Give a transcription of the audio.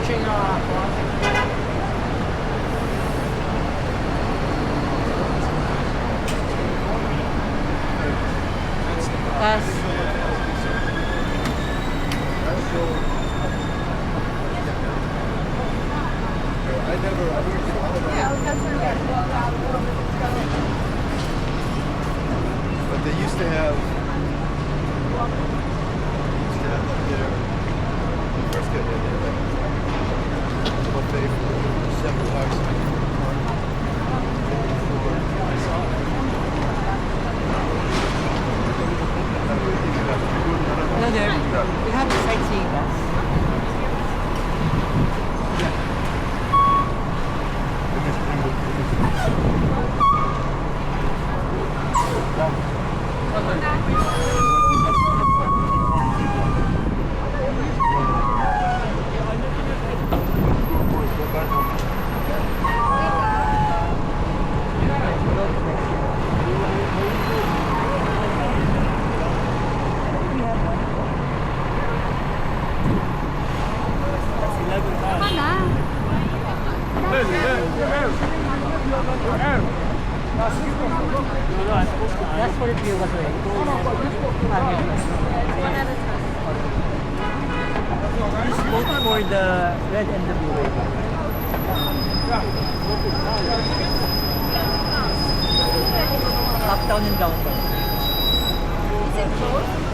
But they used to have their first get there, buffet for $7. Hello there. We have the sightseeing bus. That's for the Pier was ready. Just vote for the red and the blue. Uptown and downtown. Is it closed?